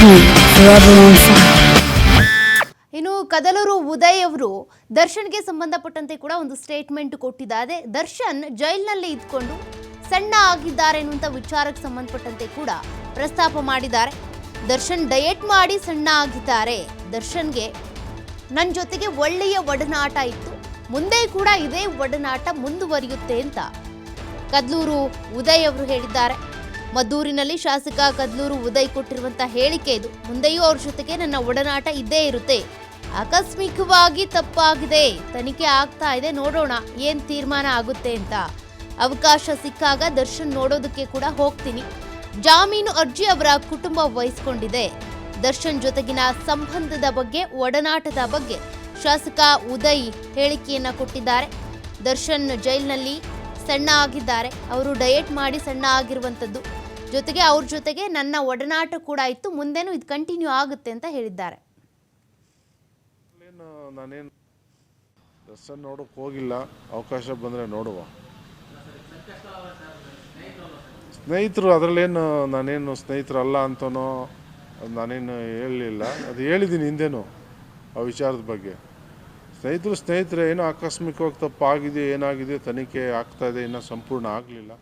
TV, forever on fire. ಇನ್ನು ಕದಲೂರು ಉದಯ್ ಅವರು ದರ್ಶನ್ಗೆ ಸಂಬಂಧಪಟ್ಟಂತೆ ಕೂಡ ಒಂದು ಸ್ಟೇಟ್ಮೆಂಟ್ ಕೊಟ್ಟಿದ್ದಾರೆ. ದರ್ಶನ್ ಜೈಲಿನಲ್ಲಿ ಇದ್ಕೊಂಡು ಸಣ್ಣ ಆಗಿದ್ದಾರೆ ಎನ್ನುವಂತ ವಿಚಾರಕ್ಕೆ ಸಂಬಂಧಪಟ್ಟಂತೆ ಕೂಡ ಪ್ರಸ್ತಾಪ ಮಾಡಿದ್ದಾರೆ. ದರ್ಶನ್ ಡಯಟ್ ಮಾಡಿ ಸಣ್ಣ ಆಗಿದ್ದಾರೆ. ದರ್ಶನ್ಗೆ ನನ್ನ ಜೊತೆಗೆ ಒಳ್ಳೆಯ ಒಡನಾಟ ಇತ್ತು, ಮುಂದೆ ಕೂಡ ಇದೇ ಒಡನಾಟ ಮುಂದುವರಿಯುತ್ತೆ ಅಂತ ಕದಲೂರು ಉದಯ್ ಅವರು ಹೇಳಿದ್ದಾರೆ. ಮದ್ದೂರಿನಲ್ಲಿ ಶಾಸಕ ಕದಲೂರು ಉದಯ್ ಕೊಟ್ಟಿರುವಂತಹ ಹೇಳಿಕೆ ಇದು. ಮುಂದೆಯೂ ಅವ್ರ ಜೊತೆಗೆ ನನ್ನ ಒಡನಾಟ ಇದ್ದೇ ಇರುತ್ತೆ. ಆಕಸ್ಮಿಕವಾಗಿ ತಪ್ಪಾಗಿದೆ, ತನಿಖೆ ಆಗ್ತಾ ಇದೆ, ನೋಡೋಣ ಏನ್ ತೀರ್ಮಾನ ಆಗುತ್ತೆ ಅಂತ. ಅವಕಾಶ ಸಿಕ್ಕಾಗ ದರ್ಶನ್ ನೋಡೋದಕ್ಕೆ ಕೂಡ ಹೋಗ್ತೀನಿ. ಜಾಮೀನು ಅರ್ಜಿ ಅವರ ಕುಟುಂಬ ವಹಿಸಿಕೊಂಡಿದೆ. ದರ್ಶನ್ ಜೊತೆಗಿನ ಸಂಬಂಧದ ಬಗ್ಗೆ, ಒಡನಾಟದ ಬಗ್ಗೆ ಶಾಸಕ ಉದಯ್ ಹೇಳಿಕೆಯನ್ನ ಕೊಟ್ಟಿದ್ದಾರೆ. ದರ್ಶನ್ ಜೈಲಿನಲ್ಲಿ ಸಣ್ಣ ಆಗಿದ್ದಾರೆ, ಅವರು ಡಯಟ್ ಮಾಡಿ ಸಣ್ಣ ಆಗಿರುವಂಥದ್ದು, ಜೊತೆಗೆ ಅವ್ರ ಜೊತೆಗೆ ನನ್ನ ಒಡನಾಟ ಕೂಡ ಇತ್ತು, ಮುಂದೆನೂ ಇದು ಕಂಟಿನ್ಯೂ ಆಗುತ್ತೆ ಅಂತ ಹೇಳಿದ್ದಾರೆ. ನಾನೇನು ದರ್ಶನ್ ನೋಡೋಕೆ ಹೋಗಿಲ್ಲ, ಅವಕಾಶ ಬಂದರೆ ನೋಡುವ. ಸ್ನೇಹಿತರು ಅದರಲ್ಲೇನು ನಾನೇನು ಸ್ನೇಹಿತರಲ್ಲ ಅಂತನೋ ನಾನೇನು ಹೇಳಲಿಲ್ಲ. ಅದು ಹೇಳಿದ್ದೀನಿ ಹಿಂದೆನೂ ಆ ವಿಚಾರದ ಬಗ್ಗೆ. ಸ್ನೇಹಿತರೆ ಏನೋ ಆಕಸ್ಮಿಕವಾಗಿ ತಪ್ಪಾಗಿದೆ, ಏನಾಗಿದೆ ತನಿಖೆ ಆಗ್ತಾಯಿದೆ, ಇನ್ನೂ ಸಂಪೂರ್ಣ ಆಗಲಿಲ್ಲ.